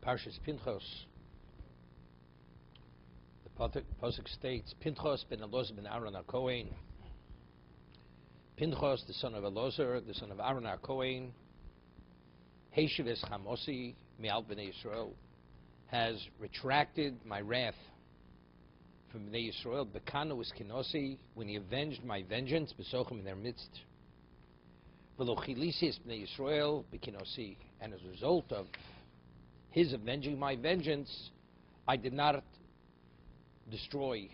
Parshas Pinchas, the pasuk states, Pinchas ben Elazar ben Aaron HaKohen. Pinchas, the son of Elazar, the son of Aaron HaKohen, Heishiv Chamosi me'al b'nei Yisrael, has retracted my wrath from b'nei Yisrael. Bekanu is kinosi, when he avenged my vengeance, besochem in their midst. V'lo chilisi b'nei Yisrael bekinosi, and as a result of his avenging my vengeance, I did not destroy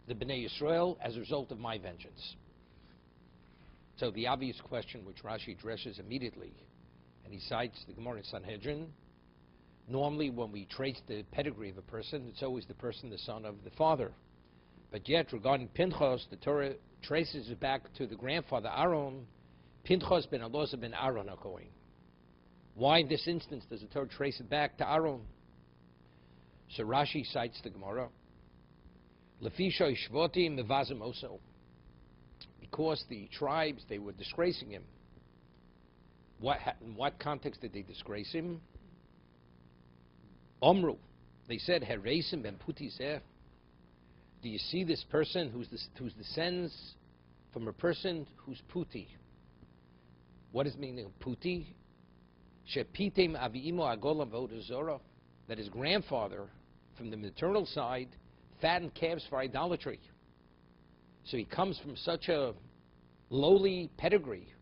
the Bnei Yisrael as a result of my vengeance. So the obvious question, which Rashi addresses immediately, and he cites the Gemara in Sanhedrin, normally when we trace the pedigree of a person, it's always the person, the son of the father. But yet, regarding Pinchas, the Torah traces it back to the grandfather Aaron, Pinchas ben Elazar ben Aaron HaKohen. Why in this instance does the Torah trace it back to Aaron? So Rashi cites the Gemara, Lefisha Ishvotim Mevazim Oso, because the tribes, they were disgracing him. In what context did they disgrace him? Omru, they said, Hereisim ben Putiseh. Do you see this person whose descends from a person who's Puti? What is the meaning of Puti? Shepitim aviimo agolam v'odazora, that his grandfather, from the maternal side, fattened calves for idolatry. So he comes from such a lowly pedigree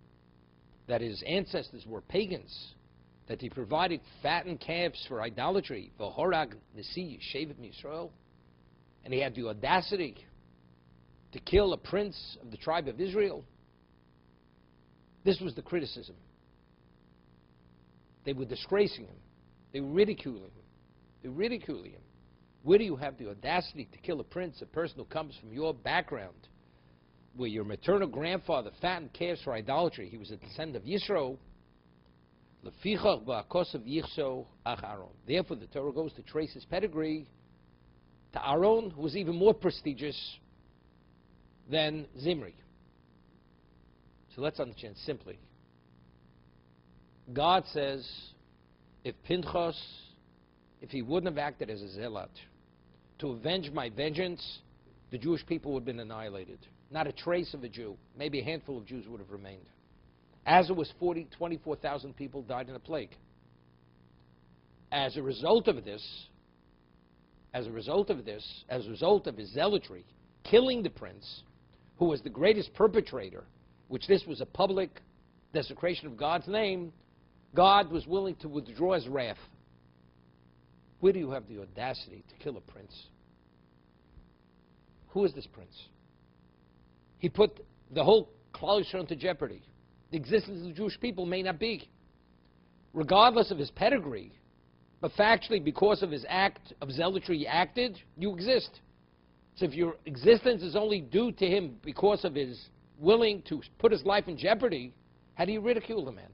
that his ancestors were pagans, that he provided fattened calves for idolatry. V'horag nesi shevet Yisrael, and he had the audacity to kill a prince of the tribe of Israel. This was the criticism. They were disgracing him. They were ridiculing him. They were ridiculing him. Where do you have the audacity to kill a prince, a person who comes from your background, where your maternal grandfather fattened calves for idolatry? He was a descendant of Yisro. Therefore, the Torah goes to trace his pedigree to Aaron, who was even more prestigious than Zimri. So let's understand simply. God says, if Pinchas, if he wouldn't have acted as a zealot to avenge my vengeance, the Jewish people would have been annihilated. Not a trace of a Jew. Maybe a handful of Jews would have remained. As it was 24,000 people died in a plague. As a result of this, as a result of his zealotry, killing the prince, who was the greatest perpetrator, which this was a public desecration of God's name, God was willing to withdraw his wrath. Where do you have the audacity to kill a prince? Who is this prince? He put the whole Klal Yisrael into jeopardy. The existence of the Jewish people may not be. Regardless of his pedigree, but factually, because of his act of zealotry he acted, you exist. So if your existence is only due to him because of his willing to put his life in jeopardy, how do you ridicule the man?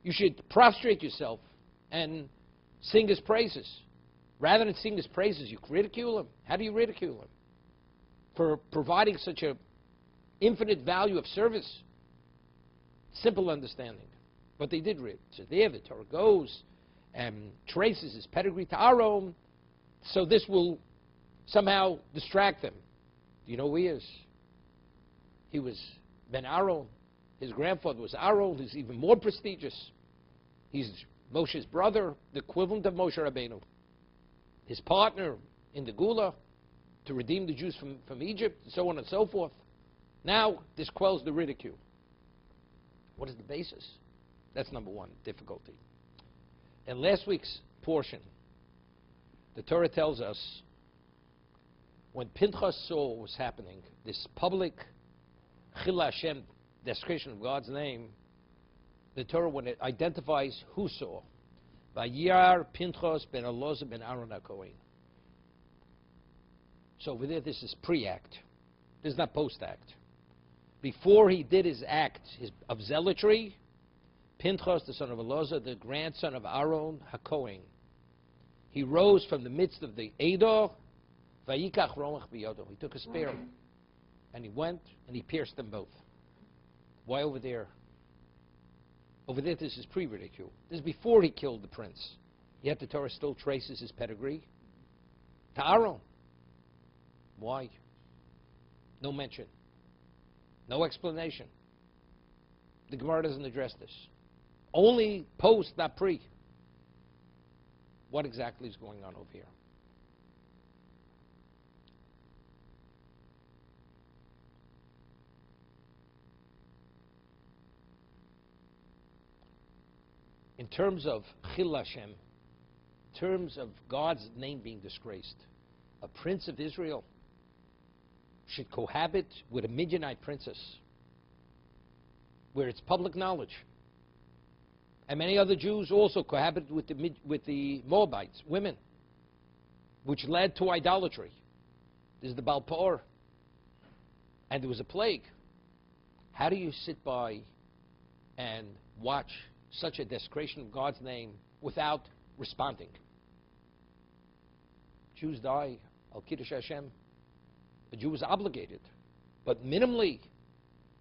You should prostrate yourself and sing his praises. Rather than sing his praises, you ridicule him. How do you ridicule him? For providing such a infinite value of service. Simple understanding. But they did read. So there the Torah goes and traces his pedigree to Aaron, so this will somehow distract them. Do you know who he is? He was Ben Aaron. His grandfather was Aaron, who's even more prestigious. He's Moshe's brother, the equivalent of Moshe Rabbeinu. His partner in the Gula to redeem the Jews from Egypt, and so on and so forth. Now, this quells the ridicule. What is the basis? That's number one, difficulty. In last week's portion, the Torah tells us when Pinchas saw what was happening, this public Chila Hashem, desecration of God's name, the Torah, when it identifies who saw, Vayir Pinchas ben Elazar ben Aaron HaKohen. So over there, this is pre-act. This is not post-act. Before he did his act of zealotry, Pinchas, the son of Elazar, the grandson of Aaron HaKohen, he rose from the midst of the Eidah, Vayikach Romach Biyodo. He took a spear, and he went, and he pierced them both. Why over there? Over there, this is pre-ridicule. This is before he killed the prince. Yet the Torah still traces his pedigree to Aaron. Why? No mention. No explanation. The Gemara doesn't address this. Only post, not pre. What exactly is going on over here? In terms of Chil Hashem, in terms of God's name being disgraced, a prince of Israel should cohabit with a Midianite princess, where it's public knowledge. And many other Jews also cohabited with the Moabites, women, which led to idolatry. This is the Baal Peor. And there was a plague. How do you sit by and watch such a desecration of God's name without responding? Jews die, Al Kiddush Hashem. The Jew is obligated, but minimally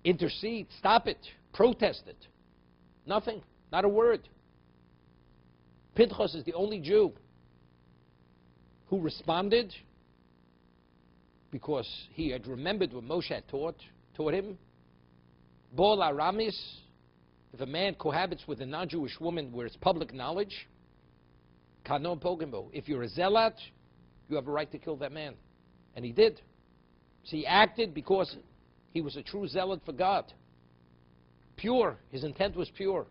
intercede, stop it, protest it. Nothing, not a word. Pinchas is the only Jew who responded because he had remembered what Moshe had taught him. Bol Aramis, if a man cohabits with a non-Jewish woman where it's public knowledge, kanon pogimbo. If you're a zealot, you have a right to kill that man. And he did. So he acted because he was a true zealot for God. Pure. His intent was pure.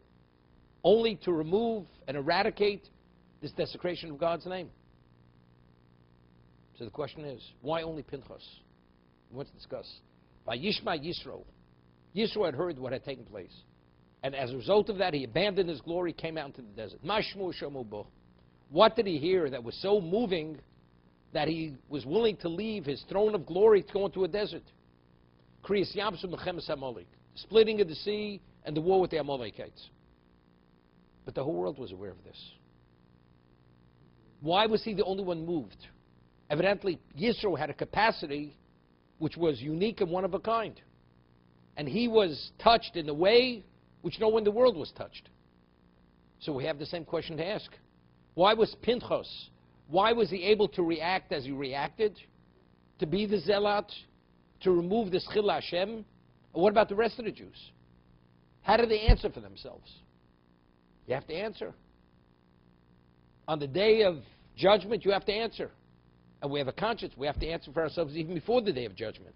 Only to remove and eradicate this desecration of God's name. So the question is, why only Pinchas? We want to discuss. By Yishma Yisro. Yisro had heard what had taken place. And as a result of that, he abandoned his glory, came out into the desert. Mashmu shamubo. What did he hear that was so moving that he was willing to leave his throne of glory to go into a desert? Kriyas Yamsu Mechemes HaMolek. Splitting of the sea and the war with the Amalekites. But the whole world was aware of this. Why was he the only one moved? Evidently, Yisro had a capacity which was unique and one of a kind. And he was touched in a way which no one in the world was touched. So we have the same question to ask. Why was Pinchas, why was he able to react as he reacted? To be the zealot? To remove this Chil Hashem? And what about the rest of the Jews? How did they answer for themselves? You have to answer. On the day of judgment, you have to answer. And we have a conscience. We have to answer for ourselves even before the day of judgment.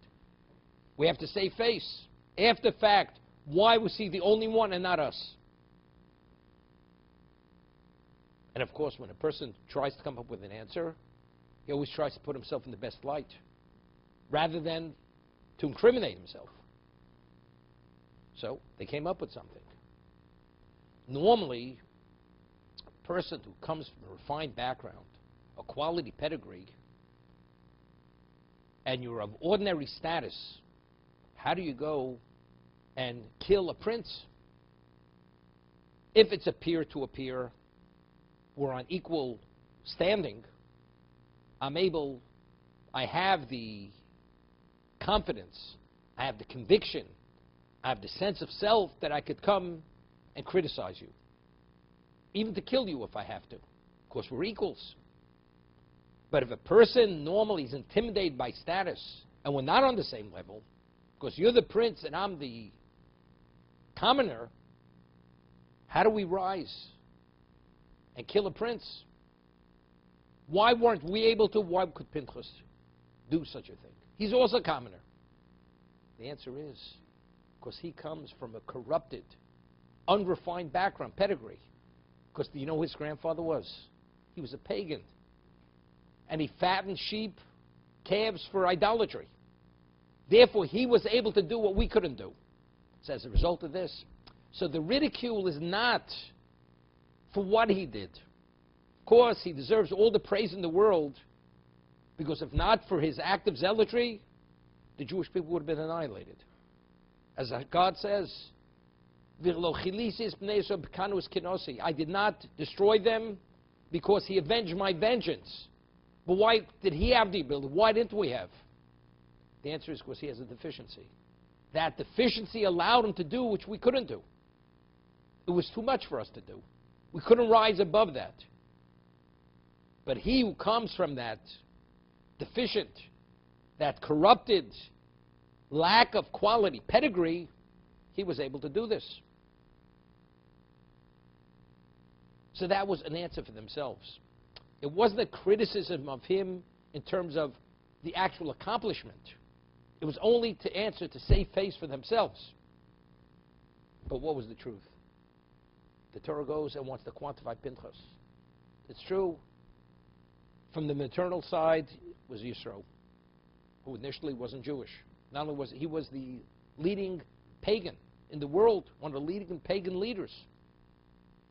We have to save face. After the fact, why was he the only one and not us? And of course, when a person tries to come up with an answer, he always tries to put himself in the best light, rather than to incriminate himself. So they came up with something. Normally, a person who comes from a refined background, a quality pedigree, and you're of ordinary status, how do you go and kill a prince? If it's a peer to a peer, we're on equal standing, I have the confidence, I have the conviction, I have the sense of self that I could come and criticize you. Even to kill you if I have to. Of course, we're equals. But if a person normally is intimidated by status, and we're not on the same level, because you're the prince and I'm the commoner, how do we rise and kill a prince? Why weren't we able to? Why could Pinchas do such a thing? He's also a commoner. The answer is because he comes from a corrupted, unrefined background, pedigree. Because do you know who his grandfather was? He was a pagan. And he fattened sheep, calves for idolatry. Therefore, he was able to do what we couldn't do. So as a result of this, so the ridicule is not for what he did. Of course, he deserves all the praise in the world, because if not for his act of zealotry, the Jewish people would have been annihilated. As God says, I did not destroy them because he avenged my vengeance. But why did he have the ability? Why didn't we have? The answer is because he has a deficiency. That deficiency allowed him to do which we couldn't do. It was too much for us to do. We couldn't rise above that. But he who comes from that deficient, that corrupted, lack of quality, pedigree, he was able to do this. So that was an answer for themselves. It wasn't a criticism of him in terms of the actual accomplishment. It was only to answer to save face for themselves. But what was the truth? The Torah goes and wants to quantify Pinchas. It's true. From the maternal side was Yisro, who initially wasn't Jewish. Not only was he was the leading pagan in the world, one of the leading pagan leaders.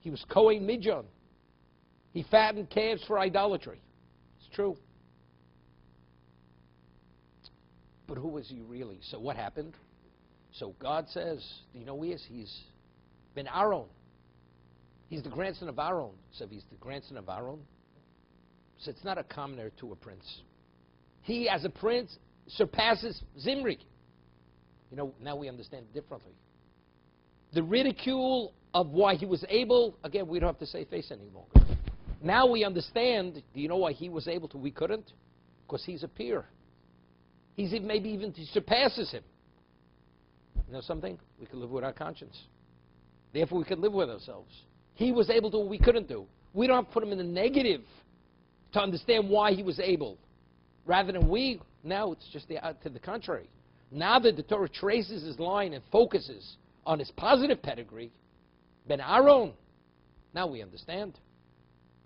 He was Kohen Midjan. He fattened calves for idolatry. It's true. But who was he really? So what happened? So God says, do you know who he is? He's Ben Aaron. He's the grandson of Aaron. So if he's the grandson of Aaron, so it's not a commoner to a prince. He, as a prince, surpasses Zimri. You know, now we understand it differently. The ridicule of why he was able, again, we don't have to say face any longer. Now we understand, do you know why he was able to, we couldn't? Because he's a peer. He's maybe even he surpasses him. You know something? We can live with our conscience. Therefore, we can live with ourselves. He was able to what we couldn't do. We don't have to put him in the negative to understand why he was able. Rather than we, now it's just to the contrary. Now that the Torah traces his line and focuses on his positive pedigree, Ben Aaron, now we understand.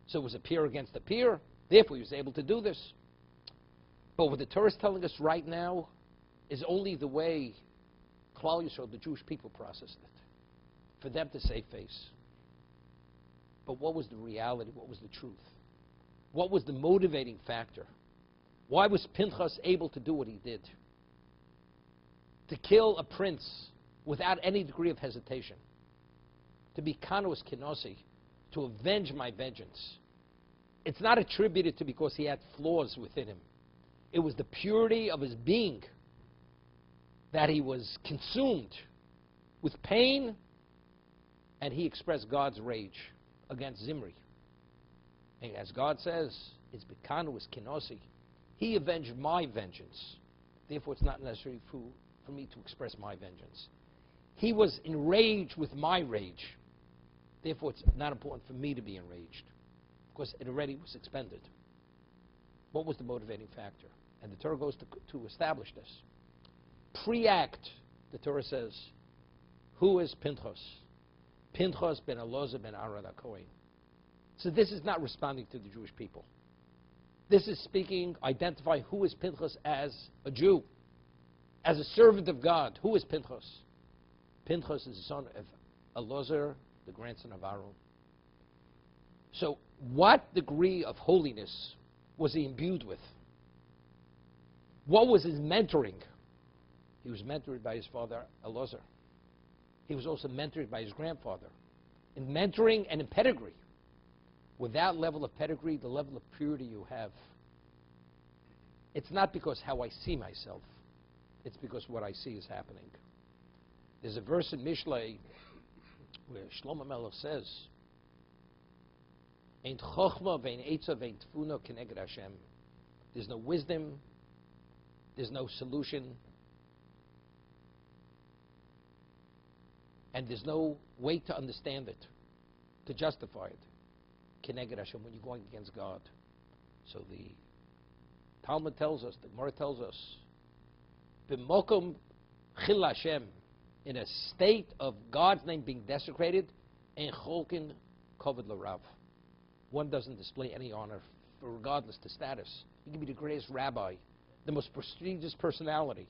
So it was a peer against a peer. Therefore, he was able to do this. But what the Torah is telling us right now is only the way Klal Yisrael, the Jewish people, processed it. For them to save face. But what was the reality? What was the truth? What was the motivating factor? Why was Pinchas able to do what he did? To kill a prince without any degree of hesitation. To be kanus kenosi, to avenge my vengeance. It's not attributed to because he had flaws within him. It was the purity of his being that he was consumed with pain, and he expressed God's rage against Zimri. And as God says, it's bekanus kenosi. He avenged my vengeance. Therefore, it's not necessary for me to express my vengeance. He was enraged with my rage. Therefore, it's not important for me to be enraged, because it already was expended. What was the motivating factor? And the Torah goes to establish this. Pre-act, the Torah says, who is Pinchas? Pinchas ben Elazar ben Aaron HaKohen. So this is not responding to the Jewish people. This is speaking, identifying who is Pinchas as a Jew, as a servant of God. Who is Pinchas? Pinchas is the son of Elazar, the grandson of Aaron. So what degree of holiness was he imbued with? What was his mentoring? He was mentored by his father, Elazar. He was also mentored by his grandfather. In mentoring and in pedigree. With that level of pedigree, the level of purity you have, it's not because how I see myself. It's because what I see is happening. There's a verse in Mishlei where Shlomo Melech says, "Ein chochma vein etza vein tfuna keneged Hashem." There's no wisdom. There's no solution. And there's no way to understand it, to justify it. Keneged Hashem, when you're going against God. So the Talmud tells us, the Gemara tells us, B'mokum chil Hashem, in a state of God's name being desecrated, ein cholkin koved l'rav. One doesn't display any honor, regardless to status. You can be the greatest rabbi, the most prestigious personality.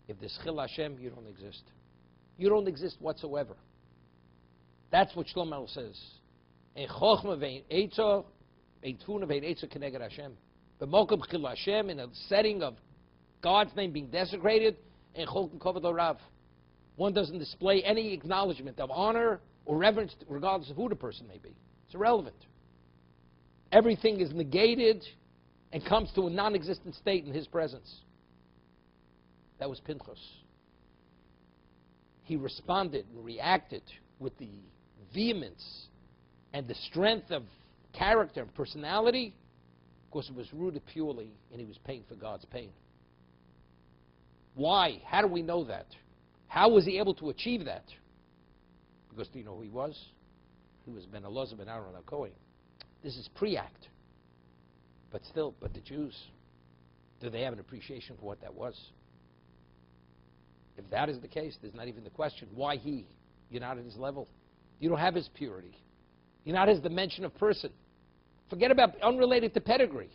If there's chil Hashem, you don't exist. You don't exist whatsoever. That's what Shlomo says. Ein chochma vein etza, ein tfuna vein etza keneged Hashem. B'mokum chil Hashem, in a setting of God's name being desecrated, ein cholkin koved l'rav. One doesn't display any acknowledgement of honor or reverence, regardless of who the person may be. It's irrelevant. Everything is negated and comes to a non-existent state in his presence. That was Pinchas. He responded and reacted with the vehemence and the strength of character and personality, because it was rooted purely and he was paying for God's pain. Why? How do we know that? How was he able to achieve that? Because do you know who he was? He was Ben Elazar ben Aaron HaKohen. This is pre-act. But still, but the Jews, do they have an appreciation for what that was? If that is the case, there's not even the question. Why he? You're not at his level. You don't have his purity. You're not his dimension of person. Forget about unrelated to pedigree.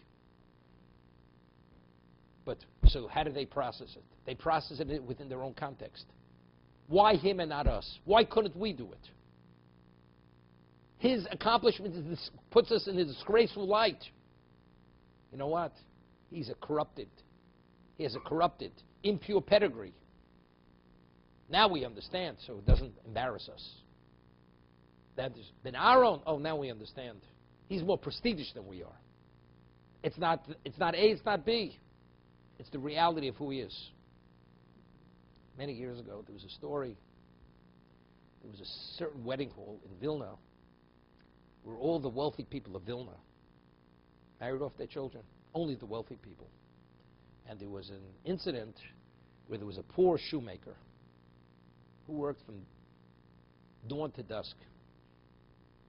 But, so how do they process it? They process it within their own context. Why him and not us? Why couldn't we do it? His accomplishment puts us in a disgraceful light. You know what? He has a corrupted, impure pedigree. Now we understand, so it doesn't embarrass us. That has been our own. Oh, now we understand. He's more prestigious than we are. It's not A, it's not B. It's the reality of who he is. Many years ago, there was a story. There was a certain wedding hall in Vilna where all the wealthy people of Vilna married off their children, only the wealthy people. And there was an incident where there was a poor shoemaker who worked from dawn to dusk.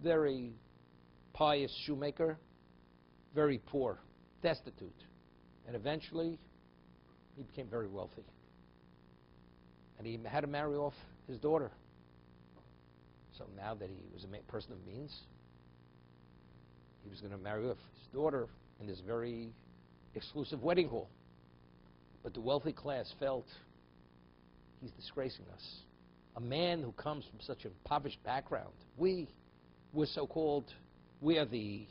Very pious shoemaker, very poor, destitute. And eventually, he became very wealthy. And he had to marry off his daughter. So now that he was a person of means, he was going to marry off his daughter in this very exclusive wedding hall. But the wealthy class felt he's disgracing us. A man who comes from such an impoverished background, we're so-called, we are the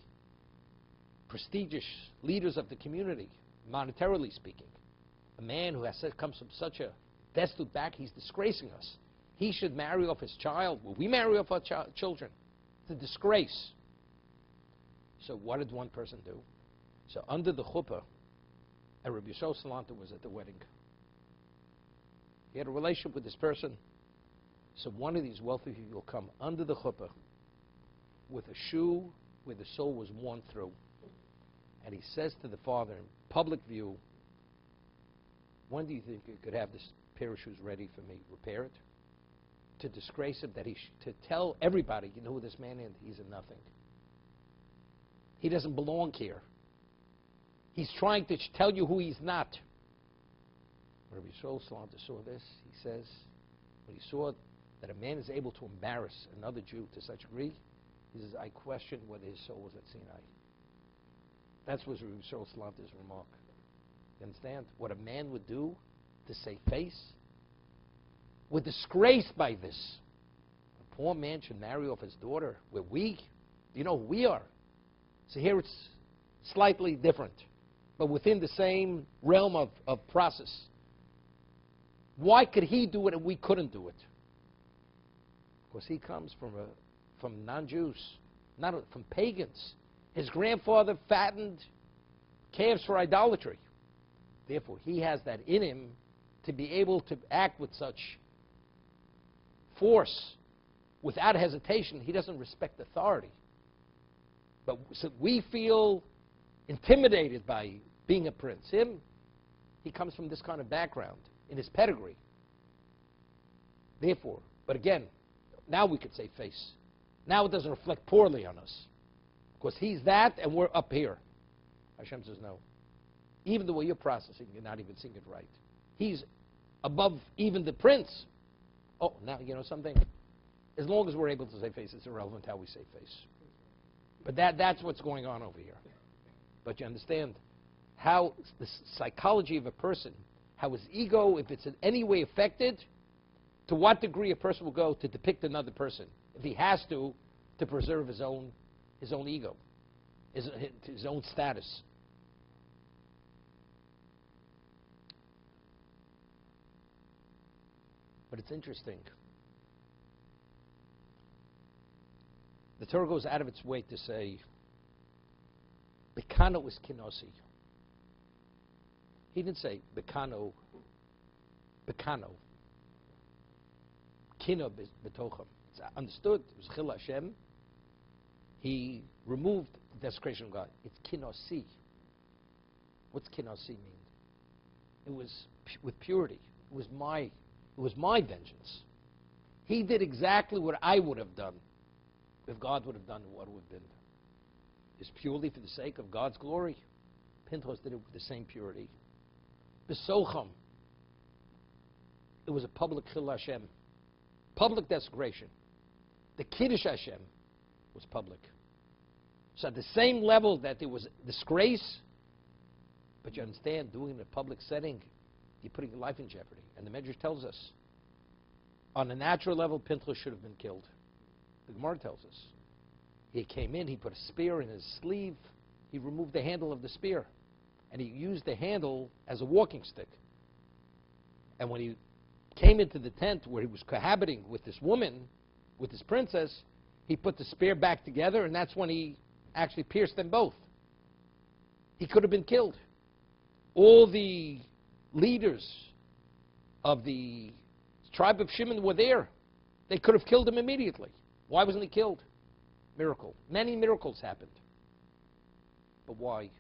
prestigious leaders of the community, monetarily speaking. A man who comes from such a destitute back, he's disgracing us. He should marry off his child. Will we marry off our children? It's a disgrace. So what did one person do? So under the chuppah, and Rabbi Yisrael Salanter was at the wedding. He had a relationship with this person. So one of these wealthy people come under the chuppah with a shoe where the sole was worn through. And he says to the father in public view, when do you think you could have this pair of shoes ready for me? Repair it? To disgrace him, to tell everybody, you know who this man is? He's a nothing. He doesn't belong here. He's trying to tell you who he's not. Rabbi Yisrael Salanter saw this. He says, when he saw that a man is able to embarrass another Jew to such a degree, he says, I question whether his soul was at Sinai. That was Rabbi Yisrael Salanter's remark. You understand? What a man would do to save face? We're disgraced by this. A poor man should marry off his daughter. We're weak. Do you know who we are? So here it's slightly different, but within the same realm of process. Why could he do it and we couldn't do it? Because he comes from non-Jews, not from pagans. His grandfather fattened calves for idolatry. Therefore, he has that in him to be able to act with such force, without hesitation. He doesn't respect authority. But so we feel intimidated by being a prince. He comes from this kind of background, in his pedigree. Therefore, but again, now we could say face. Now it doesn't reflect poorly on us. Because he's that and we're up here. Hashem says no. Even the way you're processing, you're not even seeing it right. He's above even the prince. Oh, now, you know something? As long as we're able to say face, it's irrelevant how we say face. But that's what's going on over here. But you understand how the psychology of a person, how his ego, if it's in any way affected, to what degree a person will go to depict another person, if he has to preserve his own ego, his own status. But it's interesting. The Torah goes out of its way to say, Bekano is kinosi. He didn't say Bekano. Kino betocham. It's understood. It was Chil Hashem. He removed the desecration of God. It's kinosi. What's kinosi mean? It was with purity. It was my vengeance. He did exactly what I would have done if God would have done what would have been. It's purely for the sake of God's glory. Pinchas did it with the same purity. Besocham. It was a public Chil Hashem. Public desecration. The Kiddush Hashem was public. So at the same level that there was disgrace, but you understand, doing it in a public setting, you're putting your life in jeopardy. And the Medrash tells us, on a natural level, Pinchas should have been killed. The Gemara tells us. He came in, he put a spear in his sleeve, he removed the handle of the spear, and he used the handle as a walking stick. And when he came into the tent where he was cohabiting with this woman, with this princess, he put the spear back together, and that's when he actually pierced them both. He could have been killed. All the leaders of the tribe of Shimon were there. They could have killed him immediately. Why wasn't he killed? Miracle. Many miracles happened. But why?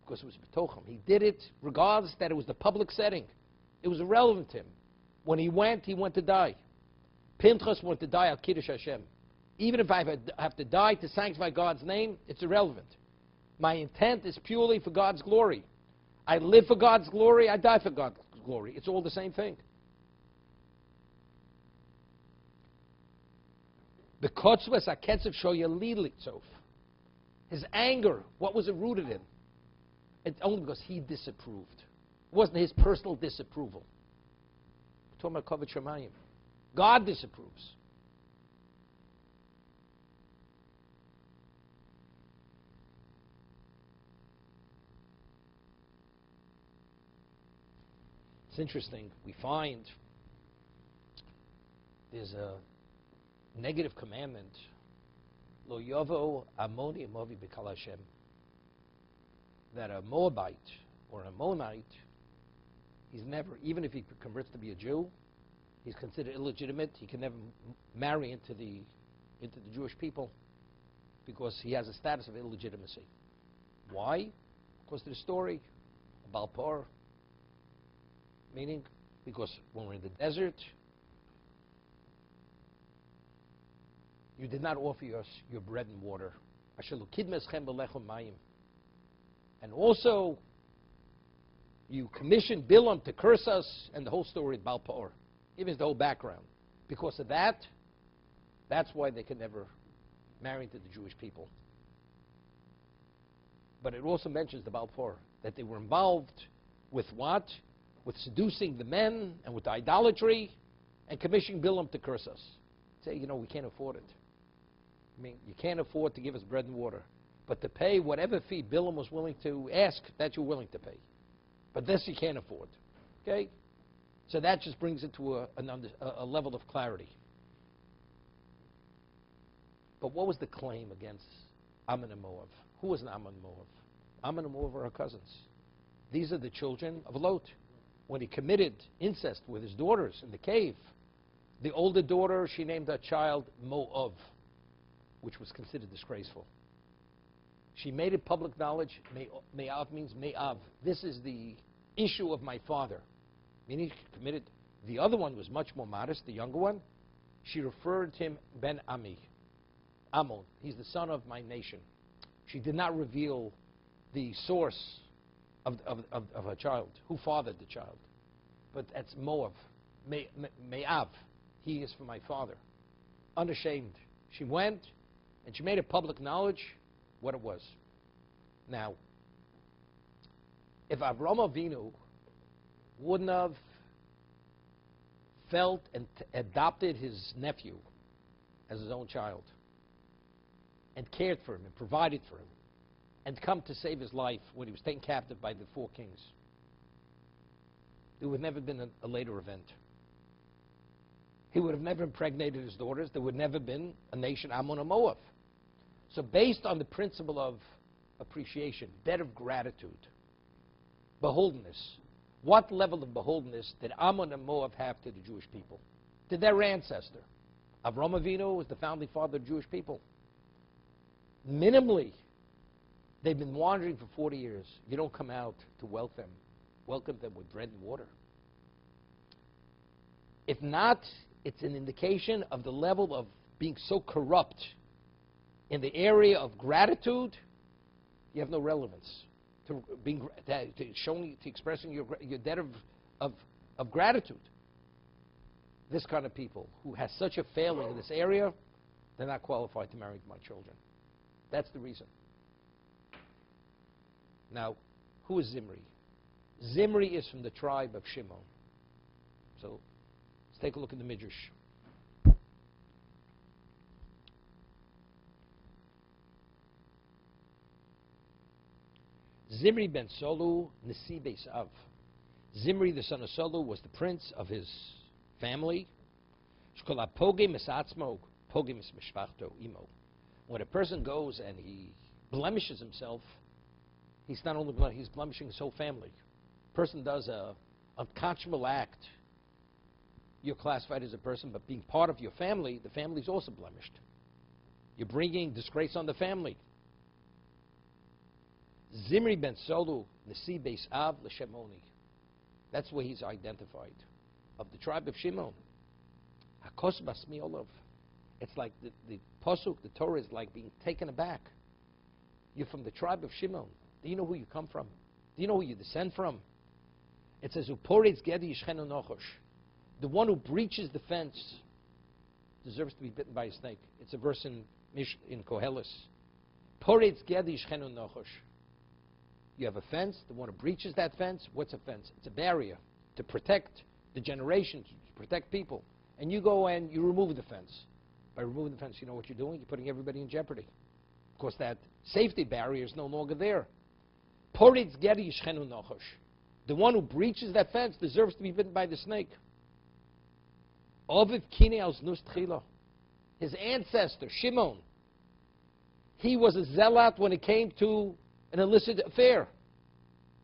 Because it was betochim. He did it regardless that it was the public setting. It was irrelevant to him. When he went to die. Pinchas went to die al Kiddush Hashem. Even if I have to die to sanctify God's name, it's irrelevant. My intent is purely for God's glory. I live for God's glory, I die for God's glory. It's all the same thing. His anger, what was it rooted in? It's only because he disapproved. It wasn't his personal disapproval. We're talking about Kavod Shamayim. God disapproves. It's interesting. We find there's a negative commandment, Lo Yovo Amoni Movi B'Kal Hashem, that a Moabite or a Ammonite, he's never, even if he converts to be a Jew, he's considered illegitimate. He can never marry into the Jewish people because he has a status of illegitimacy. Why? Because of the story about Balpor. Meaning, because when we're in the desert, you did not offer us your bread and water. And also, you commissioned Bilam to curse us, and the whole story of Balpor. Even the whole background. Because of that, that's why they could never marry into the Jewish people. But it also mentions the Balpor, that they were involved with what? With seducing the men and with idolatry and commissioning Bilam to curse us. Say, we can't afford it. I mean, you can't afford to give us bread and water. But to pay whatever fee Bilam was willing to ask, that you're willing to pay. But this you can't afford. Okay? So that just brings it to a level of clarity. But what was the claim against Ammon and Moab? Who was an Ammon and Moab? Ammon and Moab are her cousins. These are the children of Lot. When he committed incest with his daughters in the cave, the older daughter, she named her child Moav, which was considered disgraceful. She made it public knowledge. Me'av means Me'av. This is the issue of my father. Meaning he committed. The other one was much more modest, the younger one. She referred to him Ben Ami, Ammon. He's the son of my nation. She did not reveal the source of her child, who fathered the child. But that's Moav, Me'av. He is for my father. Unashamed. She went, and she made it public knowledge what it was. Now, if Avraham Avinu wouldn't have felt and adopted his nephew as his own child, and cared for him, and provided for him, and come to save his life when he was taken captive by the four kings, there would never have been a later event. He would have never impregnated his daughters. There would never have been a nation, Ammon or Moab. So based on the principle of appreciation, debt of gratitude, beholdenness, what level of beholdenness did Ammon and Moab have to the Jewish people, to their ancestor? Avram Avinu was the founding father of Jewish people. Minimally, they've been wandering for 40 years. You don't come out to welcome them with bread and water. If not, it's an indication of the level of being so corrupt in the area of gratitude. You have no relevance to expressing your debt of gratitude. This kind of people who has such a failing in this area, they're not qualified to marry my children. That's the reason. Now, who is Zimri? Zimri is from the tribe of Shimon. So, let's take a look at the Midrash. Zimri ben Solu, Nasi Beis Av. Zimri, the son of Solu, was the prince of his family. When a person goes and he blemishes himself, he's not only he's blemishing his whole family. A person does a unconscionable act, you're classified as a person, but being part of your family, the family is also blemished. You're bringing disgrace on the family. Zimri ben Solu, Nasi Beis Av l'Shemoni. That's where he's identified. Of the tribe of Shimon. Hakos basmi olav. It's like the Pasuk, the Torah is like being taken aback. You're from the tribe of Shimon. Do you know who you come from? Do you know who you descend from? It says, Uporetz gedi yishchenu nochosh. The one who breaches the fence deserves to be bitten by a snake. It's a verse in Koheles. Poretz gedi yishchenu nochosh. You have a fence. The one who breaches that fence, what's a fence? It's a barrier to protect the generations, to protect people. And you go and you remove the fence. By removing the fence, you know what you're doing? You're putting everybody in jeopardy. Of course, that safety barrier is no longer there. Poritz geri yishchenu nochosh. The one who breaches that fence deserves to be bitten by the snake. Oviv kine al znus tchila. His ancestor, Shimon, he was a zealot when it came to an illicit affair.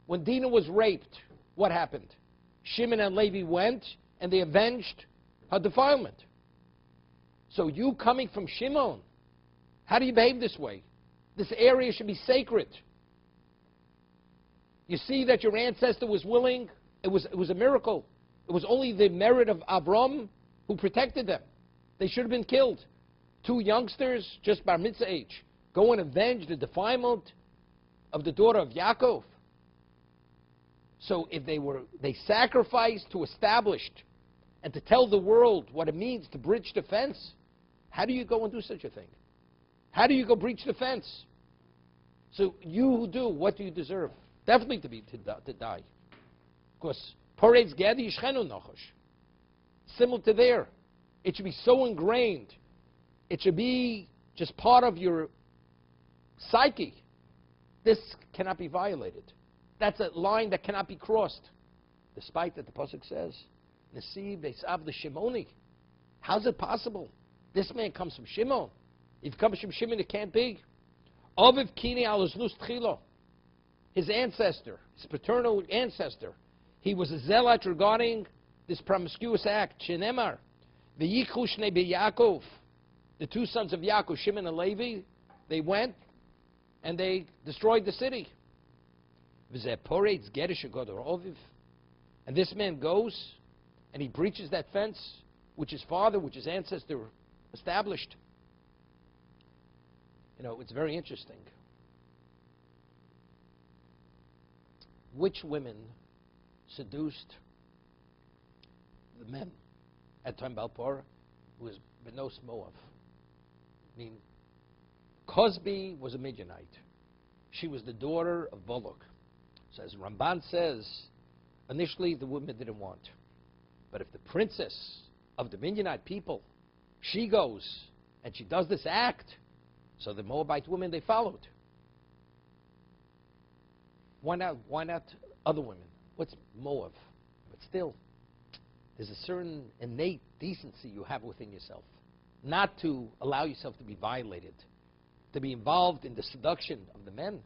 When Dinah was raped, what happened? Shimon and Levi went and they avenged her defilement. So you coming from Shimon, how do you behave this way? This area should be sacred. You see that your ancestor was willing. It was a miracle. It was only the merit of Avram who protected them. They should have been killed. Two youngsters, just bar mitzvah age, go and avenge the defilement of the daughter of Yaakov. So if they sacrificed to establish and to tell the world what it means to breach the fence, how do you go and do such a thing? How do you go breach the fence? So you who do, what do you deserve? Definitely to die. Of course, Poretz gedi yishchenu nochosh. Similar to there. It should be so ingrained. It should be just part of your psyche. This cannot be violated. That's a line that cannot be crossed. Despite that the Pasuk says, Nasi Beis Av l'Shimoni. How's it possible? This man comes from Shimon. If he comes from Shimon, it can't be. Oviv kini al znus tchilo. His ancestor, his paternal ancestor, he was a zealot regarding this promiscuous act. Shenemar, v'yichu shnei b'Yaakov. The two sons of Yaakov, Shimon and Levi, they went and they destroyed the city. V'zeh poretz gerish agodor oviv. And this man goes and he breaches that fence which his father, which his ancestor established. You know, it's very interesting. Which women seduced the men at time Balpor? It was Benos Moav. I mean, Cosby was a Midianite. She was the daughter of Bullock. So as Ramban says, initially the women didn't want. But if the princess of the Midianite people, she goes and she does this act, so the Moabite women, they followed. Why not other women? What's Moab? But still, there's a certain innate decency you have within yourself. Not to allow yourself to be violated. To be involved in the seduction of the men.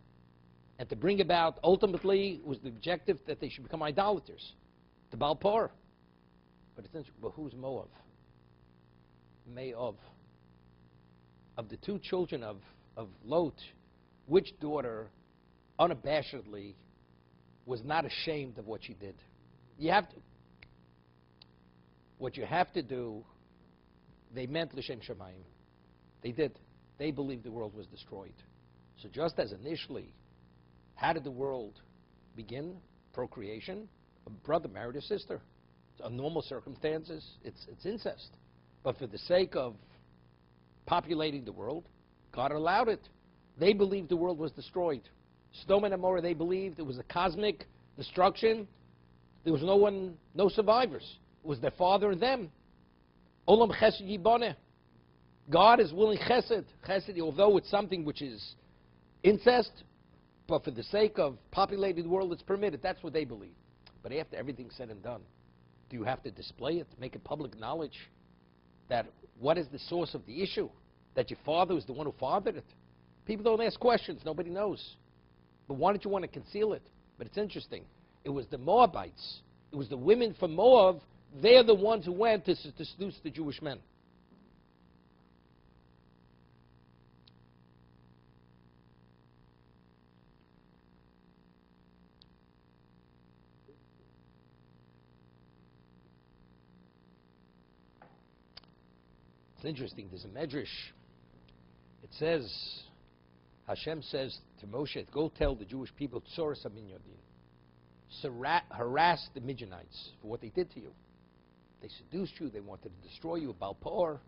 And to bring about, ultimately, was the objective that they should become idolaters. The Balpor. But it's interesting, but who's Moab? may of the two children of Lot, which daughter unabashedly was not ashamed of what she did? What you have to do, they meant L'Shem Shamayim. They did. They believed the world was destroyed. So just as initially, how did the world begin? Procreation. A brother married a sister. Under normal circumstances, it's incest. But for the sake of populating the world, God allowed it. They believed the world was destroyed. Sodom and Gomorrah, they believed it was a cosmic destruction. There was no survivors. It was their father and them. Olam chesed yiboneh. God is willing chesed. Chesed, although it's something which is incest, but for the sake of populating the world, it's permitted. That's what they believe. But after everything's said and done, do you have to display it, make it public knowledge that what is the source of the issue? That your father was the one who fathered it? People don't ask questions. Nobody knows. But why don't you want to conceal it? But it's interesting. It was the Moabites. It was the women from Moab. They're the ones who went to seduce the Jewish men. It's interesting. There's a medrash. It says, Hashem says to Moshe, go tell the Jewish people, Tzoras Amin Yodin. Harass the Midianites for what they did to you. They seduced you. They wanted to destroy you, Balpor,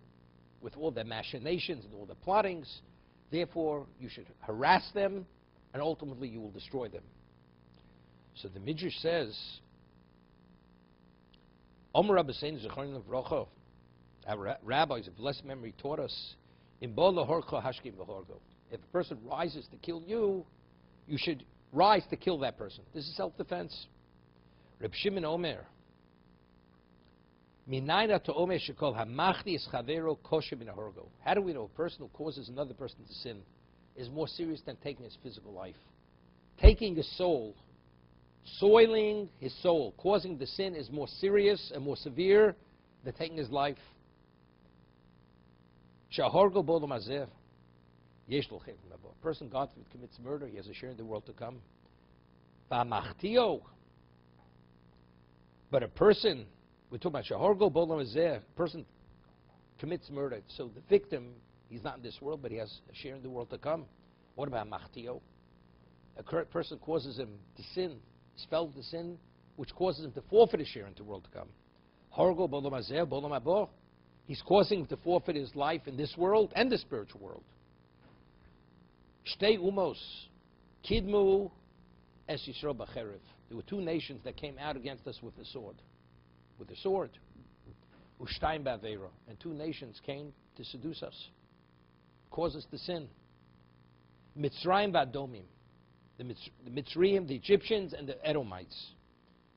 with all their machinations and all their plottings. Therefore, you should harass them, and ultimately you will destroy them. So the Midrash says, Omer Rabbi Sein Zechron Levrocha, our rabbis of blessed memory taught us, in Bo Lahorcha Hashkim V'Horgo. If a person rises to kill you, you should rise to kill that person. This is self-defense. Reb Shimon Omer, Minayna to Omer shekol hamachdi es chavero kosher min ahorgo. How do we know a person who causes another person to sin is more serious than taking his physical life? Taking his soul, soiling his soul, causing the sin is more serious and more severe than taking his life. Shahorgo bodom azeh. A person, God forbid, commits murder, he has a share in the world to come. But a person, we're talking about Shahorgo Bolam Azeh, a person commits murder, so the victim, he's not in this world, but he has a share in the world to come. What about Machtio? A person causes him to sin, spell the sin, which causes him to forfeit a share in the world to come. Horgo Bolam Azeh, Bolam Abo. He's causing him to forfeit his life in this world and the spiritual world. Shtei umos, kidmu es Yisro b'cherev. There were two nations that came out against us with the sword. With the sword. Ushtaim ba'avera. And two nations came to seduce us. Cause us to sin. Mitzrayim ba'adomim. The Mitzrayim, the Egyptians, and the Edomites.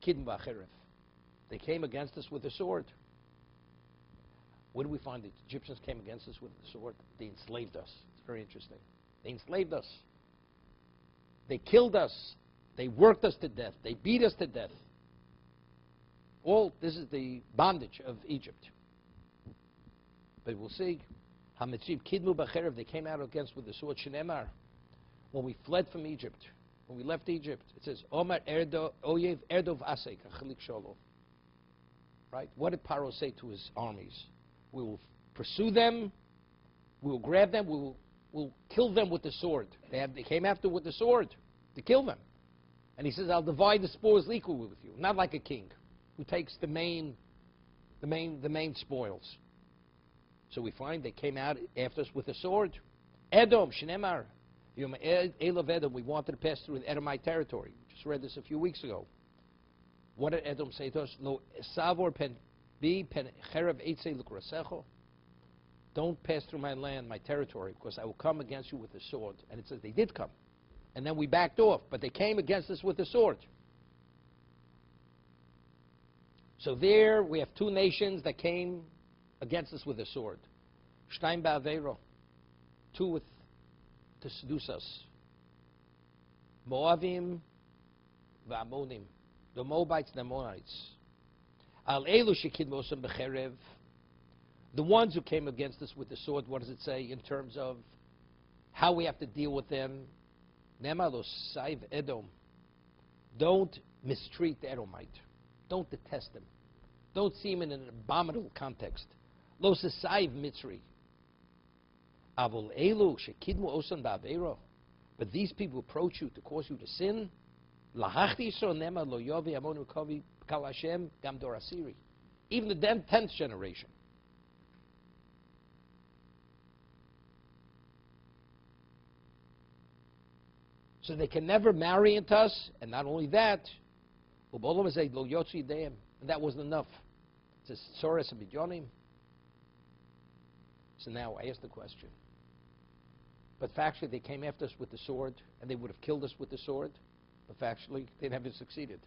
Kidmu ba'cherev. They came against us with the sword. Where do we find the Egyptians came against us with the sword? They enslaved us. It's very interesting. They enslaved us. They killed us. They worked us to death. They beat us to death. All this is the bondage of Egypt. But we'll see. Hamitzim kidmu b'cherev. They came out against with the sword. Shenemar. When we fled from Egypt, when we left Egypt, it says Omar erdo oyev erdov asek achalik sholo. Right? What did Paro say to his armies? We will pursue them. We will grab them. We'll kill them with the sword. They came after with the sword to kill them. And he says, I'll divide the spoils equally with you. Not like a king who takes the main spoils. So we find they came out after us with a sword. Edom, Shnemar. Elov Edom, we wanted to pass through the Edomite territory. Just read this a few weeks ago. What did Edom say to us? Lo savor pen bi pen cherev eitze lukrasecho. Don't pass through my land, my territory, because I will come against you with a sword. And it says they did come. And then we backed off, but they came against us with a sword. So there we have two nations that came against us with a sword. Shtaim ba'avero. Two to seduce us. Moavim va'amonim. The Moabites and the Ammonites. Al elu shekidmosam b'cherev. The ones who came against us with the sword, what does it say in terms of how we have to deal with them? Nema lo saiv Edom. Don't mistreat the Edomite. Don't detest him. Don't see him in an abominable context. Lo saiv Mitzri. Avol elu shekidmu osan ba'aveiro. But these people approach you to cause you to sin. Lahachti so nema lo yovi amonu kovi kal Hashem gam dor asiri. Even the 10th generation. So they can never marry into us, and not only that, and that wasn't enough. It says, so now I ask the question. But factually, they came after us with the sword, and they would have killed us with the sword. But factually, they never succeeded.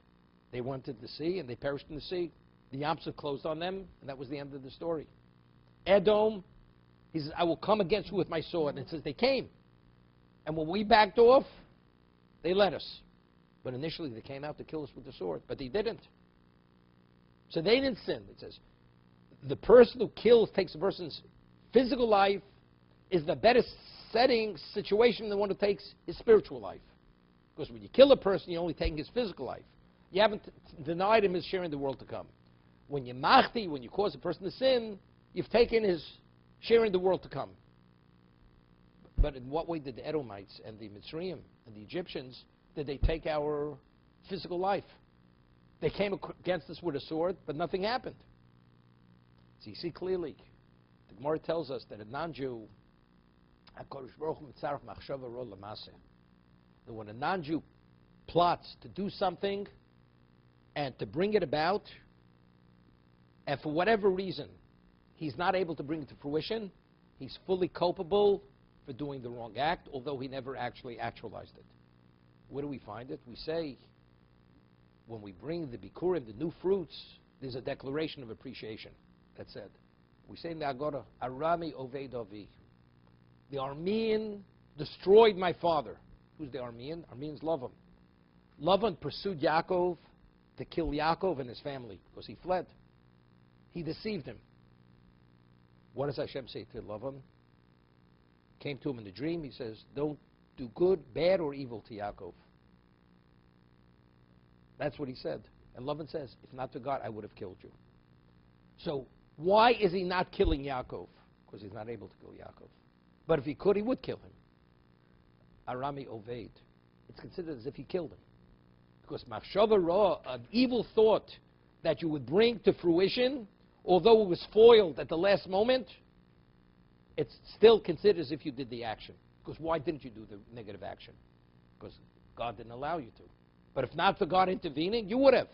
They went to the sea, and they perished in the sea. The Yam Suf closed on them, and that was the end of the story. Edom, he says, I will come against you with my sword. And it says they came. And when we backed off, they let us. But initially they came out to kill us with the sword. But they didn't. So they didn't sin. It says the person who kills, takes a person's physical life, is the better situation than the one who takes his spiritual life. Because when you kill a person, you're only taking his physical life. You haven't denied him his share in the world to come. When you machti, when you cause a person to sin, you've taken his share in the world to come. But in what way did the Edomites and the Mitzrayim and the Egyptians, did they take our physical life? They came against us with a sword, but nothing happened. So you see clearly, the Gemara tells us that a non-Jew, that when a non-Jew plots to do something and to bring it about, and for whatever reason, he's not able to bring it to fruition, he's fully culpable for doing the wrong act, although he never actually actualized it. Where do we find it? We say, when we bring the bikurim, the new fruits, there's a declaration of appreciation. That's said. We say in the Agora, Arami Oved Avi. The Aramean destroyed my father. Who's the Aramean? Arameans love him. Lavan pursued Yaakov to kill Yaakov and his family because he fled. He deceived him. What does Hashem say to Lavan? Came to him in the dream. He says, don't do good, bad, or evil to Yaakov. That's what he said. And Lavan says, if not to God, I would have killed you. So why is he not killing Yaakov? Because he's not able to kill Yaakov. But if he could, he would kill him. Arami Oved. It's considered as if he killed him. Because machshava ra, an evil thought that you would bring to fruition, although it was foiled at the last moment, it's still considered as if you did the action. Because why didn't you do the negative action? Because God didn't allow you to. But if not for God intervening, you would have.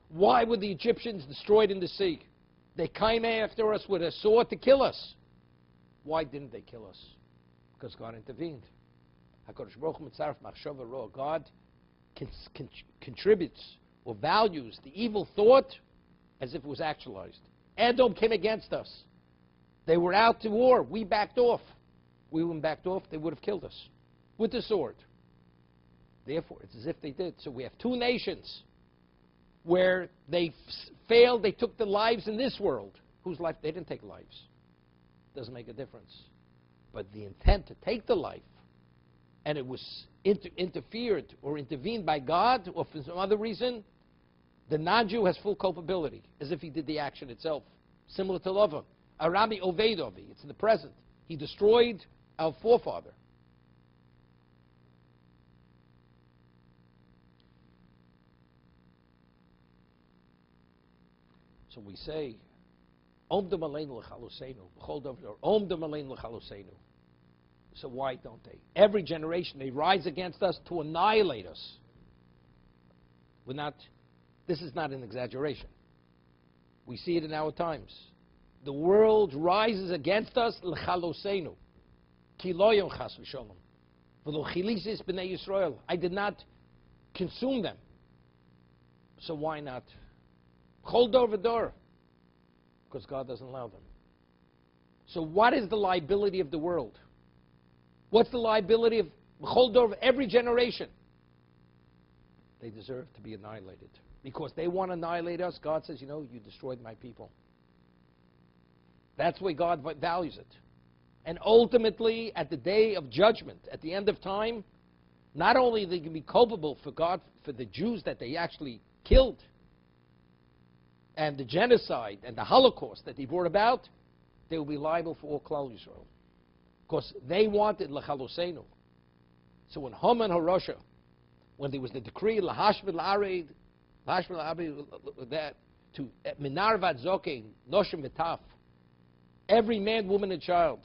Why were the Egyptians destroyed in the sea? They came after us with a sword to kill us. Why didn't they kill us? Because God intervened. God contributes or values the evil thought as if it was actualized. Edom came against us. They were out to war. We backed off. We wouldn't backed off, they would have killed us with the sword. Therefore, it's as if they did. So we have two nations where they failed, they took the lives in this world. Whose life? They didn't take lives. Doesn't make a difference. But the intent to take the life, and it was interfered or intervened by God or for some other reason, the non-Jew has full culpability, as if he did the action itself. Similar to Lavan. Arami Ovedovi, it's in the present. He destroyed our forefather. So we say, Om Dam Aleinu L'Chaluseinu, B'chol Davar, Om Dam Aleinu L'Chaluseinu. So why don't they? Every generation they rise against us to annihilate us. We're not. This is not an exaggeration. We see it in our times. The world rises against us, l'chaloseinu. Ki lo yom chas v'sholom. V'lo chilisis b'nei Yisrael. I did not consume them. So why not? Chol dor v'dor. Because God doesn't allow them. So what is the liability of the world? What's the liability of chol dor of every generation? They deserve to be annihilated. Because they want to annihilate us, God says, you know, you destroyed my people. That's the way God values it. And ultimately, at the day of judgment, at the end of time, not only they can be culpable for God, for the Jews that they actually killed, and the genocide and the Holocaust that they brought about, they will be liable for all Klal Yisrael. Because they wanted L'chalosenu. So when Haman HaRasha, when there was the decree, L'hashvid L'arid, that to Minarvat Zokein, Noshim V'taf, every man, woman, and child.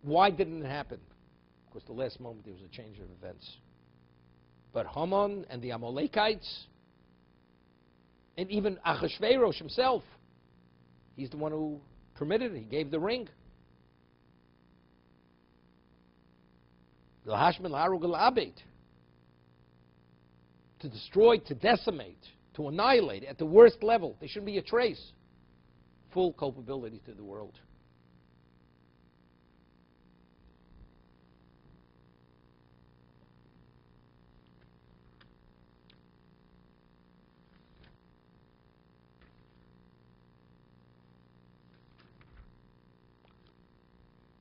Why didn't it happen? Because the last moment there was a change of events. But Haman and the Amalekites, and even Achashverosh himself, he's the one who permitted it. He gave the ring. To destroy, to decimate, to annihilate at the worst level. There shouldn't be a trace. Full culpability to the world.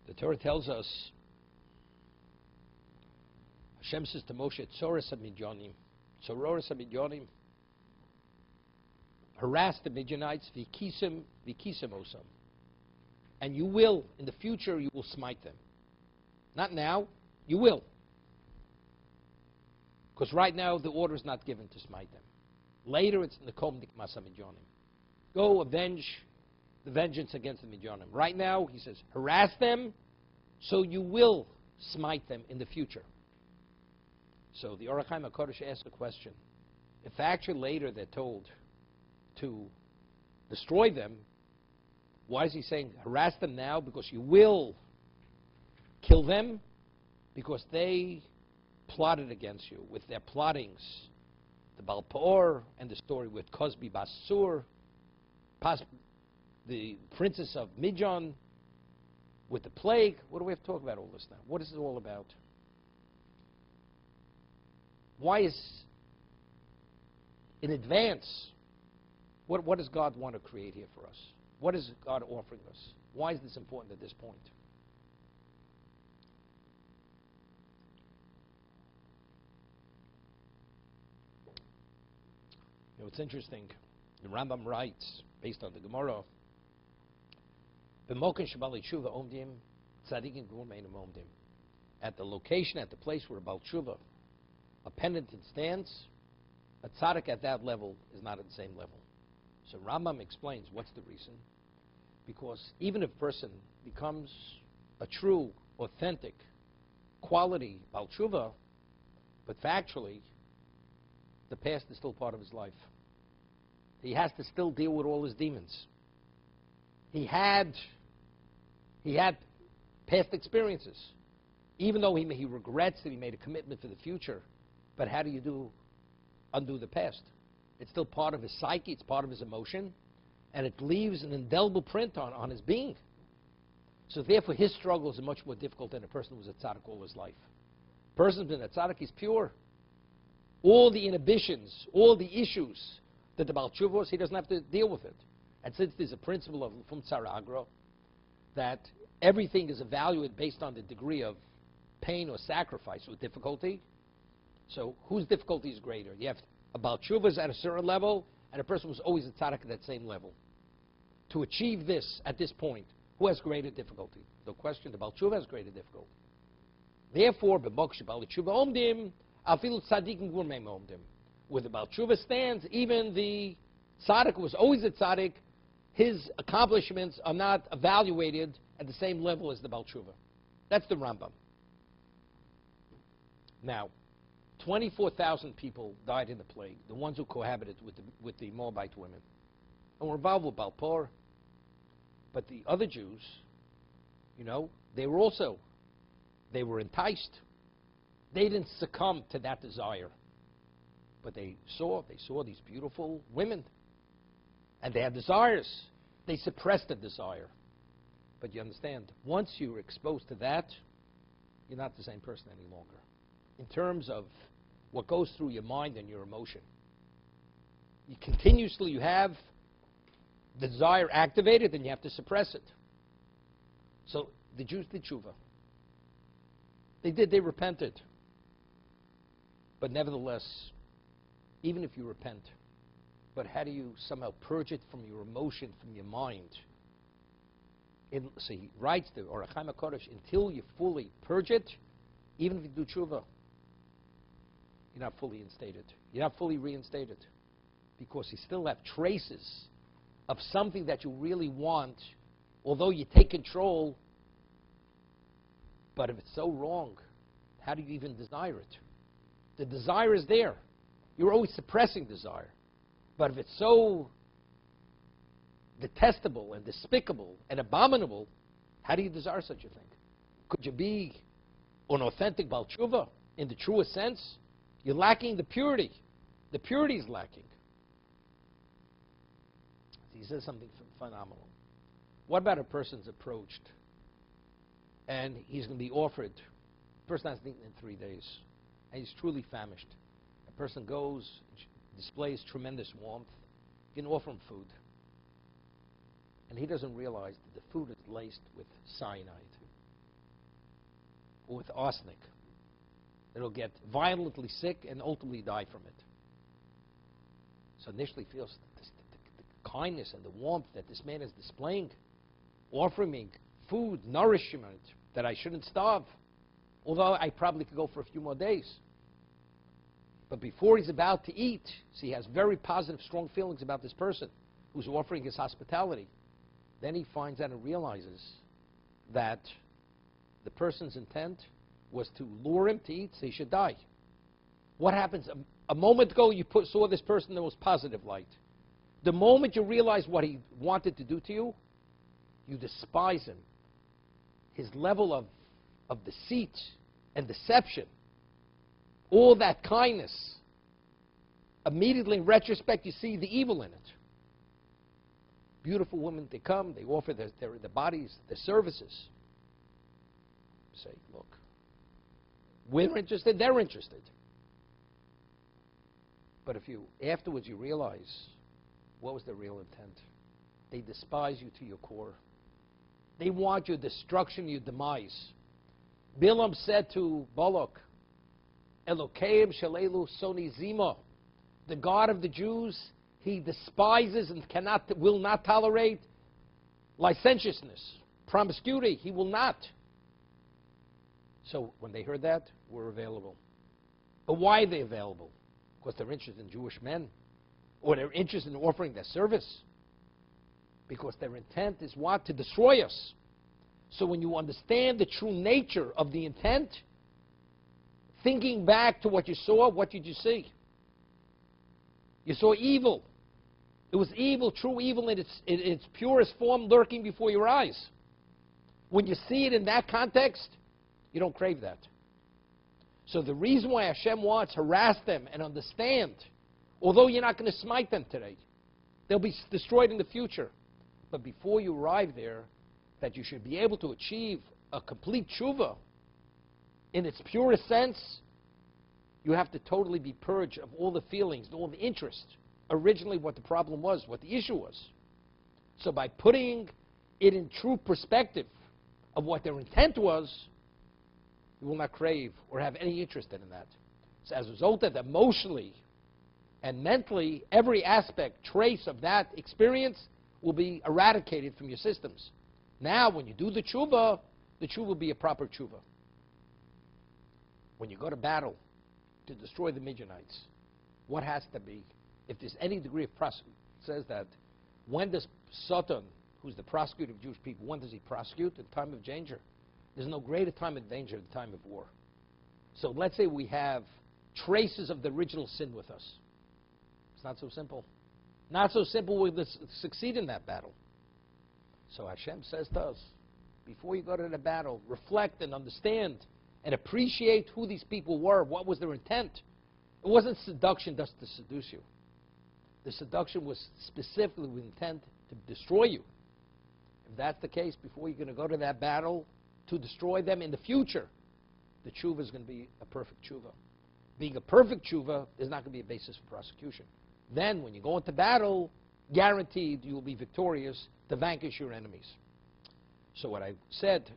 The Torah tells us, Hashem says to Moshe, Tzoros HaMidyanim, harass the Midianites, V'kisim osam. And you will, in the future, you will smite them. Not now, you will. Because right now, the order is not given to smite them. Later, it's Nekom Nikmas HaMidyanim. Go avenge the vengeance against the Midyanim. Right now, he says, harass them, so you will smite them in the future. So the Orach Chaim HaKadosh asks a question. If actually later they're told to destroy them, why is he saying harass them now? Because you will kill them, because they plotted against you with their plottings. The Baal Peor and the story with Cosbi Basur, the princess of Midian, with the plague. What do we have to talk about all this now? What is it all about? Why is, in advance, what does God want to create here for us? What is God offering us? Why is this important at this point? You know, it's interesting. The Rambam writes, based on the Gemara, at the location, at the place where a Baal Tshuva, a penitent stands, a tzaddik at that level is not at the same level. So Rambam explains what's the reason. Because even if a person becomes a true, authentic, quality Baal Tshuva, but factually, the past is still part of his life. He has to still deal with all his demons. He had past experiences. Even though he regrets that he made a commitment for the future, but how do you undo the past? It's still part of his psyche, it's part of his emotion, and it leaves an indelible print on his being. So therefore his struggle is much more difficult than a person who was a tzaddik all his life. A person who's been a tzaddik, he's pure. All the inhibitions, all the issues that the Baal Tshuva was, he doesn't have to deal with it. And since there's a principle of Lefum Tzara Agra, that everything is evaluated based on the degree of pain or sacrifice or difficulty, so whose difficulty is greater? You have a Baal Tshuva is at a certain level, and a person who's always a tzaddik at that same level. To achieve this at this point, who has greater difficulty? No question, the Baal Tshuva has greater difficulty. Therefore, b'mokshe Baal Tshuva omdim, afilu tzaddikim gurmei omdim. Where the Baal Tshuva stands, even the tzaddik who was always a tzaddik, his accomplishments are not evaluated at the same level as the Baal Tshuva. That's the Rambam. Now, 24,000 people died in the plague, the ones who cohabited with the Moabite women, and were involved with Baal Peor. But the other Jews, you know, they were enticed. They didn't succumb to that desire. But they saw these beautiful women, and they had desires. They suppressed the desire. But you understand, once you're exposed to that, you're not the same person any longer. In terms of what goes through your mind and your emotion. You have the desire activated, then you have to suppress it. So the Jews did tshuva. They repented. But nevertheless, even if you repent, but how do you somehow purge it from your emotion, from your mind? So he writes the Orach Chaim HaKodesh, until you fully purge it, even if you do tshuva, you're not fully instated. You're not fully reinstated. Because you still have traces of something that you really want, although you take control. But if it's so wrong, how do you even desire it? The desire is there. You're always suppressing desire. But if it's so detestable and despicable and abominable, how do you desire such a thing? Could you be an authentic Baal Tshuva in the truest sense? You're lacking the purity. The purity is lacking. He says something phenomenal. What about a person's approached and he's going to be offered, the person hasn't eaten in 3 days, and he's truly famished. A person goes, displays tremendous warmth, you can offer him food. And he doesn't realize that the food is laced with cyanide or with arsenic. It'll get violently sick and ultimately die from it. So initially feels the kindness and the warmth that this man is displaying, offering me food, nourishment, that I shouldn't starve, although I probably could go for a few more days. But before he's about to eat, so he has very positive, strong feelings about this person who's offering his hospitality. Then he finds out and realizes that the person's intent was to lure him to eat so he should die. What happens? A moment ago you saw this person in the most positive light. The moment you realize what he wanted to do to you, you despise him. His level of deceit and deception, all that kindness, immediately in retrospect you see the evil in it. Beautiful women, they come, they offer their bodies, their services. Say, look, we're interested, they're interested. But if you, afterwards you realize, what was their real intent? They despise you to your core. They want your destruction, your demise. Bilam said to Balak, Elokeim shalelu soni zima, the God of the Jews, he despises and will not tolerate licentiousness, promiscuity. He will not. So when they heard that, we're available. But why are they available? Because they're interested in Jewish men, or they're interested in offering their service. Because their intent is what? To destroy us. So when you understand the true nature of the intent, thinking back to what you saw, what did you see? You saw evil. It was evil, true evil in its purest form lurking before your eyes. When you see it in that context, you don't crave that. So the reason why Hashem wants, harass them and understand, although you're not going to smite them today, they'll be destroyed in the future. But before you arrive there, that you should be able to achieve a complete tshuva in its purest sense, you have to totally be purged of all the feelings, all the interest. Originally what the problem was, what the issue was. So by putting it in true perspective of what their intent was, you will not crave or have any interest in that. So as a result of that, emotionally and mentally, every aspect, trace of that experience will be eradicated from your systems. Now, when you do the tshuva will be a proper tshuva. When you go to battle to destroy the Midianites, what has to be? If there's any degree of prosecution, it says that when does Satan, who's the prosecutor of Jewish people, when does he prosecute? In time of danger. There's no greater time of danger than the time of war. So let's say we have traces of the original sin with us. It's not so simple. Not so simple we'll succeed in that battle. So Hashem says to us, before you go to the battle, reflect and understand and appreciate who these people were, what was their intent. It wasn't seduction just to seduce you. The seduction was specifically with intent to destroy you. If that's the case, before you're going to go to that battle to destroy them in the future, the tshuva is going to be a perfect tshuva. Being a perfect tshuva, there's not going to be a basis for prosecution. Then, when you go into battle, guaranteed you will be victorious to vanquish your enemies. So what I said,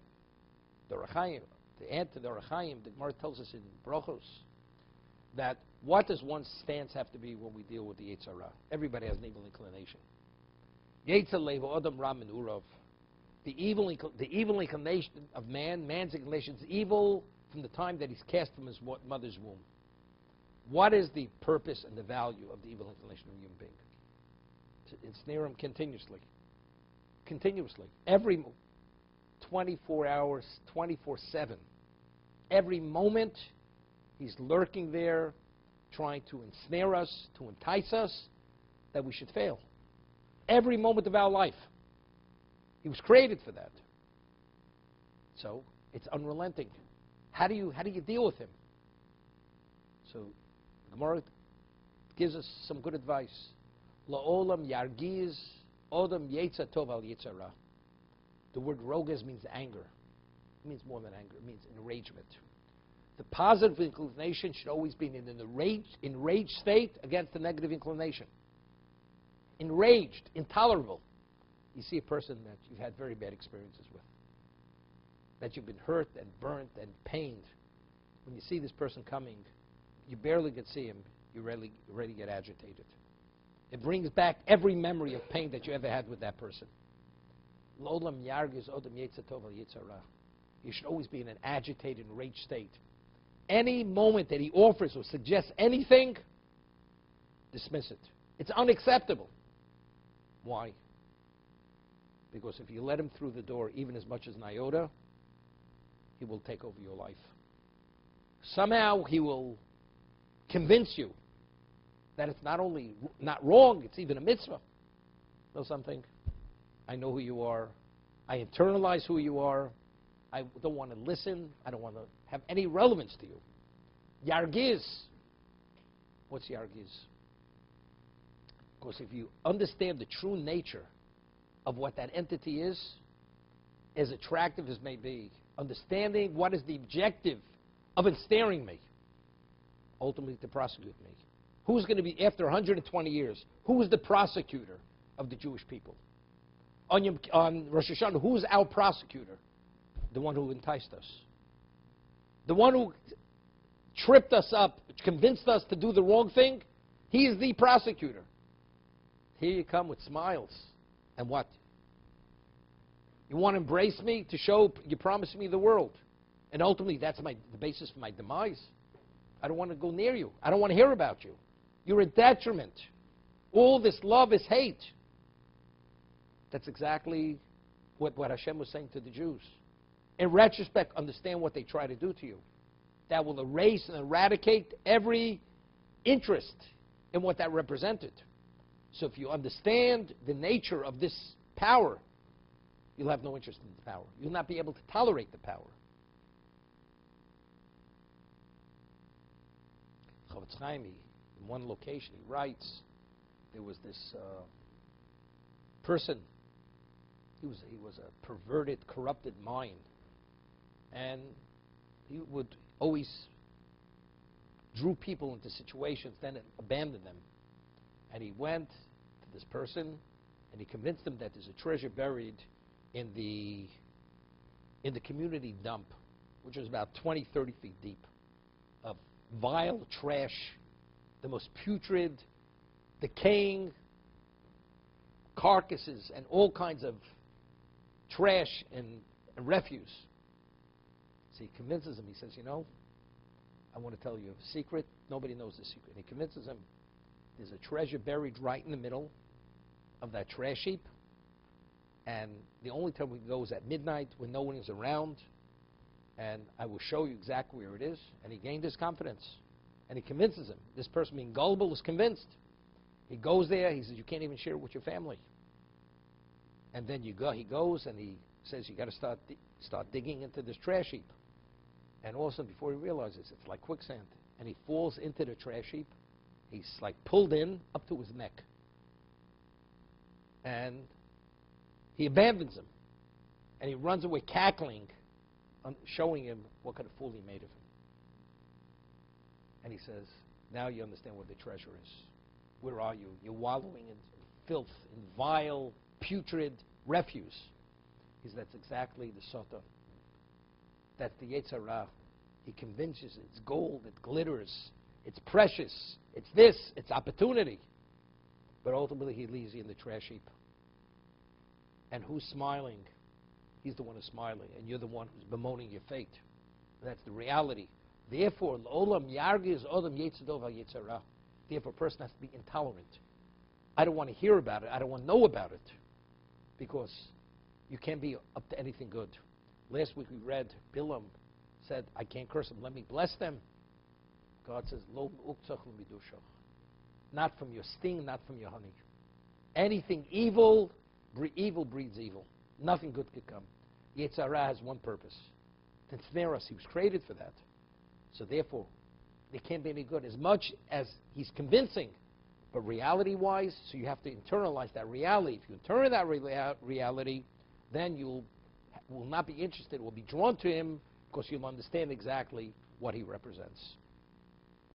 the Rechaim, to add to the Rechaim, the Gemara tells us in Brachos that what does one's stance have to be when we deal with the Yetzer Hara? Everybody has an evil inclination. Yetzer Levo Adam Ram and Urav. The evil inclination of man, man's inclination is evil from the time that he's cast from his mother's womb. What is the purpose and the value of the evil inclination of a human being? To ensnare him continuously. Continuously. Every 24 hours, 24/7. Every moment he's lurking there, trying to ensnare us, to entice us, that we should fail. Every moment of our life. He was created for that. So it's unrelenting. How do you deal with him? So Gemara gives us some good advice. La'olam yargiz odam yetza tov al yetzer hara. The word roges means anger. It means more than anger. It means enragement. The positive inclination should always be in an enraged state against the negative inclination. Enraged, intolerable. You see a person that you've had very bad experiences with, that you've been hurt and burnt and pained. When you see this person coming, you barely can see him, you already get agitated. It brings back every memory of pain that you ever had with that person. L'olam yargiz odam yetzer tov al yetzer hara. You should always be in an agitated, enraged state. Any moment that he offers or suggests anything, dismiss it. It's unacceptable. Why? Because if you let him through the door even as much as an iota, he will take over your life. Somehow he will convince you that it's not only not wrong, it's even a mitzvah. Know something? I know who you are. I internalize who you are. I don't want to listen. I don't want to have any relevance to you. Yargiz. What's yargiz? Because if you understand the true nature of what that entity is, as attractive as may be, understanding what is the objective of ensnaring me, ultimately to prosecute me. Who's going to be, after 120 years, who is the prosecutor of the Jewish people? On Rosh Hashanah, who's our prosecutor? The one who enticed us. The one who tripped us up, convinced us to do the wrong thing, he is the prosecutor. Here you come with smiles. And what? You want to embrace me to show you promised me the world. And ultimately, that's the basis for my demise. I don't want to go near you. I don't want to hear about you. You're a detriment. All this love is hate. That's exactly what Hashem was saying to the Jews. In retrospect, understand what they try to do to you. That will erase and eradicate every interest in what that represented. So if you understand the nature of this power, you'll have no interest in the power. You'll not be able to tolerate the power. Chavetz Chaim, in one location, he writes, there was this person. He was a perverted, corrupted mind. And he would always drew people into situations, then abandon them. And he went to this person, and he convinced him that there's a treasure buried in the community dump, which was about 20, 30 feet deep, of vile trash, the most putrid, decaying carcasses and all kinds of trash and refuse. So he convinces him. He says, you know, I want to tell you a secret. Nobody knows the secret. And he convinces him there's a treasure buried right in the middle of that trash heap. And the only time we can go is at midnight when no one is around. And I will show you exactly where it is. And he gained his confidence. And he convinces him. This person being gullible is convinced. He goes there. He says, you can't even share it with your family. And then he goes and he says, you got to start digging into this trash heap. And all of a sudden, before he realizes, it's like quicksand. And he falls into the trash heap. He's like pulled in up to his neck. And he abandons him. And he runs away cackling, showing him what kind of fool he made of him. And he says, now you understand what the treasure is. Where are you? You're wallowing in filth, in vile, putrid refuse. He says that's exactly the sota. That's the Yetzer Hara. He convinces it's gold, it glitters, it's precious, it's this, it's opportunity. But ultimately he leaves you in the trash heap. And who's smiling? He's the one who's smiling, and you're the one who's bemoaning your fate. And that's the reality. Therefore, l'olam yargiz odam yetzadov ha-Yetzer Hara. Therefore, a person has to be intolerant. I don't want to hear about it. I don't want to know about it. Because you can't be up to anything good. Last week we read, Bilam said, I can't curse them. Let me bless them. God says, Lo u'ktzach l'midushach. Not from your sting, not from your honey. Anything evil, evil breeds evil. Nothing good could come. Yetzer Hara has one purpose. To ensnare us. He was created for that. So therefore, there can't be any good. As much as he's convincing, but reality-wise, so you have to internalize that reality. If you internalize that reality, then you will not be interested, will be drawn to him, because you'll understand exactly what he represents.